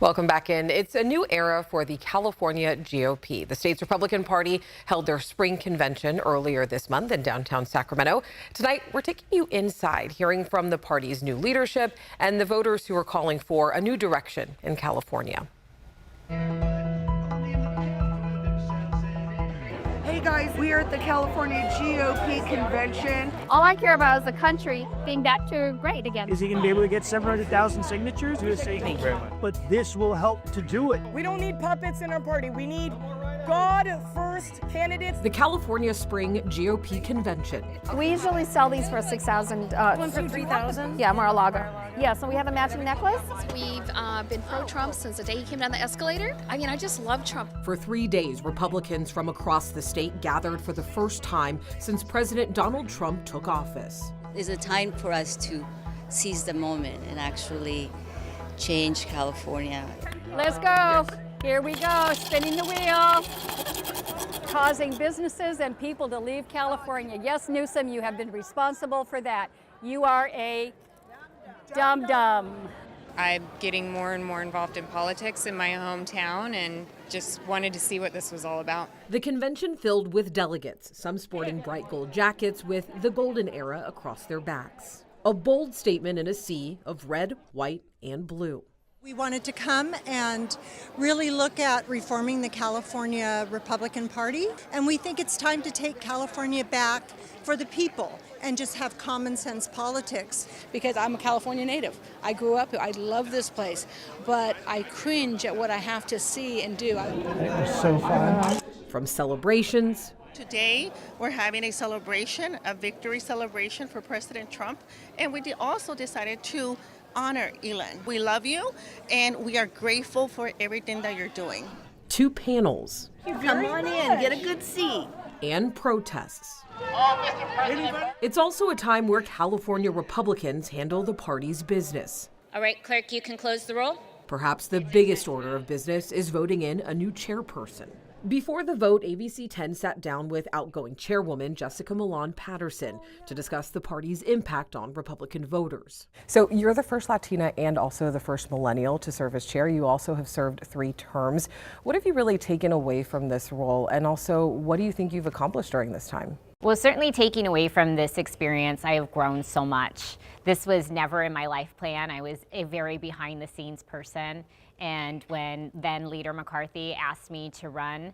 Welcome back in. It's a new era for the California GOP. The state's Republican Party held their spring convention earlier this month in downtown Sacramento. Tonight, we're taking you inside, hearing from the party's new leadership and the voters who are calling for a new direction in California. Hey guys, we are at the California GOP convention. All I care about is the country being back to great again. Is he going to be able to get 700,000 signatures? Thank you. But this will help to do it. We don't need puppets in our party. We need God-first candidates. The California Spring GOP Convention. We usually sell these for 6,000. One for 3,000? Yeah, Mar-a-Lago. Yeah, so we have a matching necklace. We've been pro-Trump since the day he came down the escalator. I mean, I just love Trump. For 3 days, Republicans from across the state gathered for the first time since President Donald Trump took office. It's a time for us to seize the moment and actually change California. Let's go. Here we go, spinning the wheel. Causing businesses and people to leave California. Yes, Newsom, you have been responsible for that. You are a dum-dum. I'm getting more and more involved in politics in my hometown and just wanted to see what this was all about. The convention filled with delegates, some sporting bright gold jackets with the golden era across their backs. A bold statement in a sea of red, white, and blue. We wanted to come and really look at reforming the California Republican Party, and we think it's time to take California back for the people and just have common sense politics. Because I'm a California native. I grew up here. I love this place, but I cringe at what I have to see and do. It was so fun. From celebrations. Today, we're having a celebration, a victory celebration for President Trump, and we also decided to honor Elon. We love you, and we are grateful for everything that you're doing. 2 panels. Come on in, get a good seat. And protests. It's also a time where California Republicans handle the party's business. All right, clerk, you can close the roll. Perhaps the biggest order of business is voting in a new chairperson. Before the vote, ABC 10 sat down with outgoing chairwoman Jessica Milan Patterson to discuss the party's impact on Republican voters. So you're the first Latina and also the first millennial to serve as chair. You also have served 3 terms. What have you really taken away from this role? And also, what do you think you've accomplished during this time? Well, certainly taking away from this experience, I have grown so much. This was never in my life plan. I was a very behind the scenes person. And when then Leader McCarthy asked me to run,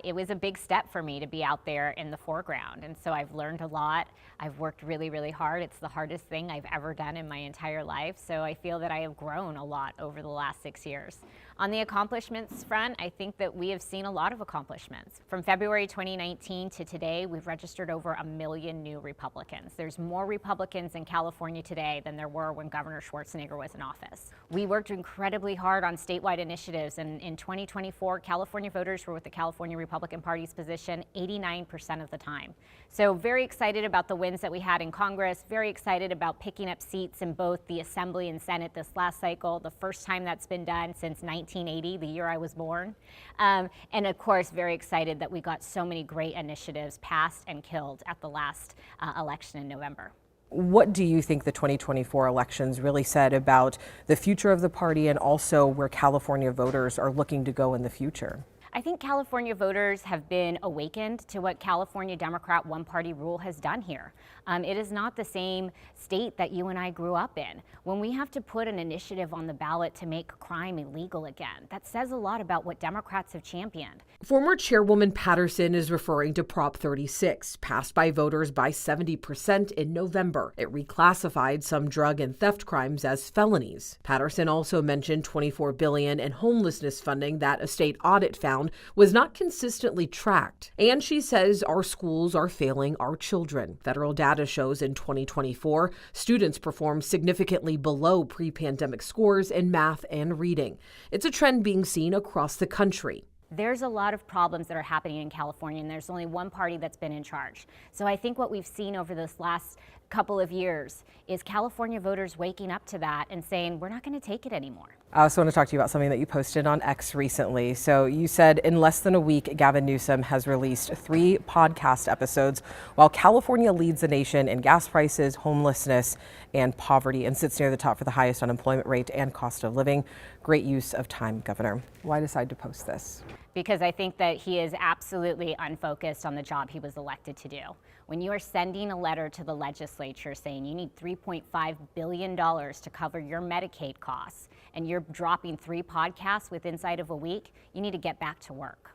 it was a big step for me to be out there in the foreground. And so I've learned a lot. I've worked really, really hard. It's the hardest thing I've ever done in my entire life. So I feel that I have grown a lot over the last 6 years. On the accomplishments front, I think that we have seen a lot of accomplishments. From February 2019 to today, we've registered over 1 million new Republicans. There's more Republicans in California today than there were when Governor Schwarzenegger was in office. We worked incredibly hard on statewide initiatives, and in 2024, California voters were with the California Republican Party's position 89% of the time. So very excited about the wins that we had in Congress, very excited about picking up seats in both the Assembly and Senate this last cycle, the first time that's been done since 1980, the year I was born. And of course, very excited that we got so many great initiatives passed and killed at the last election in November. What do you think the 2024 elections really said about the future of the party and also where California voters are looking to go in the future? I think California voters have been awakened to what California Democrat one-party rule has done here. It is not the same state that you and I grew up in. When we have to put an initiative on the ballot to make crime illegal again, that says a lot about what Democrats have championed. Former Chairwoman Patterson is referring to Prop 36, passed by voters by 70% in November. It reclassified some drug and theft crimes as felonies. Patterson also mentioned $24 billion in homelessness funding that a state audit found was not consistently tracked. And she says our schools are failing our children. Federal data shows in 2024, students performed significantly below pre-pandemic scores in math and reading. It's a trend being seen across the country. There's a lot of problems that are happening in California, and there's only one party that's been in charge. So I think what we've seen over this last couple of years is California voters waking up to that and saying, we're not going to take it anymore. I also want to talk to you about something that you posted on X recently. So you said in less than a week, Gavin Newsom has released 3 podcast episodes while California leads the nation in gas prices, homelessness, and poverty, and sits near the top for the highest unemployment rate and cost of living. Great use of time, Governor. Why decide to post this? Because I think that he is absolutely unfocused on the job he was elected to do. When you are sending a letter to the legislature saying you need $3.5 billion to cover your Medicaid costs, and you're dropping 3 podcasts inside of a week, you need to get back to work.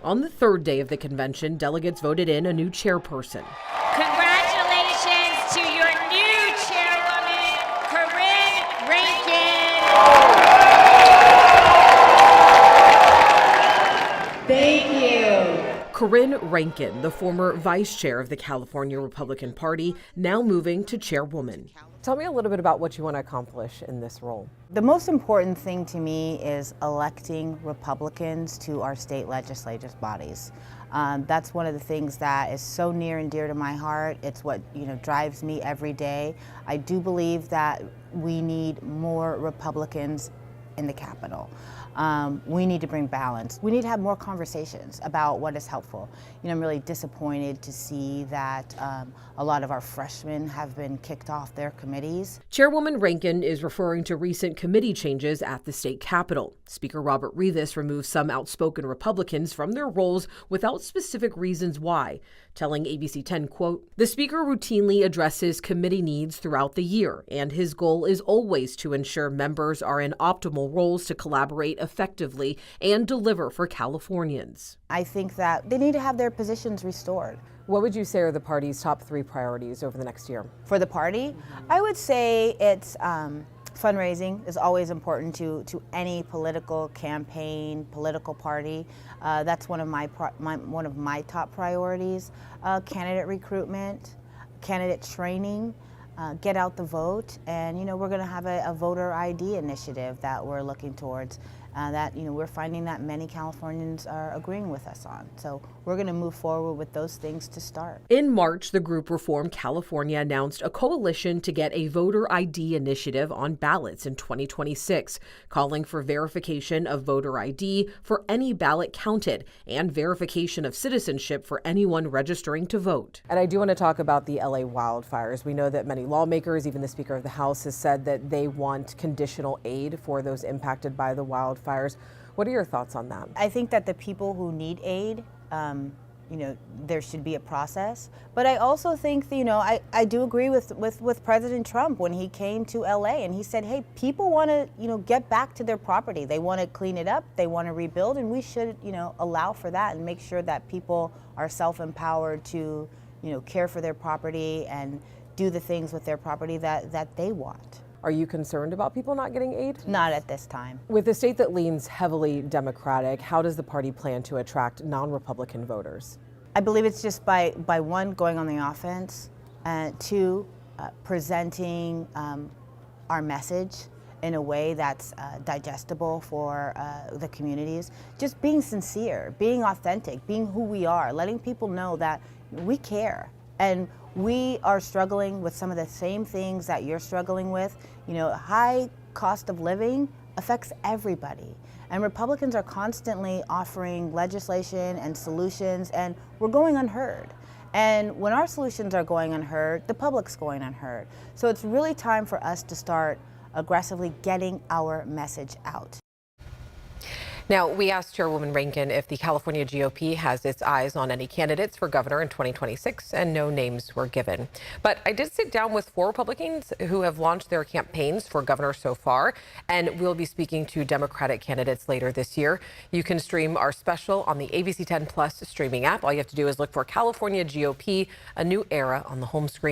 On the third day of the convention, delegates voted in a new chairperson. Congratulations to your new chairwoman, Corinne Rankin. Thank you. Corinne Rankin, the former vice chair of the California Republican Party, now moving to chairwoman. Tell me a little bit about what you want to accomplish in this role. The most important thing to me is electing Republicans to our state legislative bodies. That's one of the things that is so near and dear to my heart. It's what drives me every day. I do believe that we need more Republicans in the Capitol. We need to bring balance. We need to have more conversations about what is helpful. I'm really disappointed to see that a lot of our freshmen have been kicked off their committees. Chairwoman Rankin is referring to recent committee changes at the state capitol. Speaker Robert Rivas removed some outspoken Republicans from their roles without specific reasons why, telling ABC 10, quote, "The speaker routinely addresses committee needs throughout the year, and his goal is always to ensure members are in optimal roles to collaborate effectively and deliver for Californians." I think that they need to have their positions restored. What would you say are the party's top 3 priorities over the next year? For the party, I would say it's fundraising is always important to any political campaign, political party. That's one of my top priorities. Candidate recruitment, candidate training, get out the vote, and we're going to have a voter ID initiative that we're looking towards. That we're finding that many Californians are agreeing with us on. So we're going to move forward with those things to start. In March, the group Reform California announced a coalition to get a voter ID initiative on ballots in 2026, calling for verification of voter ID for any ballot counted and verification of citizenship for anyone registering to vote. And I do want to talk about the LA wildfires. We know that many lawmakers, even the Speaker of the House, has said that they want conditional aid for those impacted by the wildfires. What are your thoughts on that? I think that the people who need aid, there should be a process. But I also think that, I do agree with President Trump when he came to LA and he said, hey, people want to, get back to their property. They want to clean it up. They want to rebuild. And we should, allow for that and make sure that people are self-empowered to, care for their property and do the things with their property that they want. Are you concerned about people not getting aid? Not at this time. With a state that leans heavily Democratic, how does the party plan to attract non-Republican voters? I believe it's just by 1, going on the offense, 2, presenting our message in a way that's digestible for the communities. Just being sincere, being authentic, being who we are, letting people know that we care. And we are struggling with some of the same things that you're struggling with. High cost of living affects everybody. And Republicans are constantly offering legislation and solutions, and we're going unheard. And when our solutions are going unheard, the public's going unheard. So it's really time for us to start aggressively getting our message out. Now, we asked Chairwoman Rankin if the California GOP has its eyes on any candidates for governor in 2026, and no names were given. But I did sit down with 4 Republicans who have launched their campaigns for governor so far, and we'll be speaking to Democratic candidates later this year. You can stream our special on the ABC 10 Plus streaming app. All you have to do is look for California GOP, A New Era on the home screen.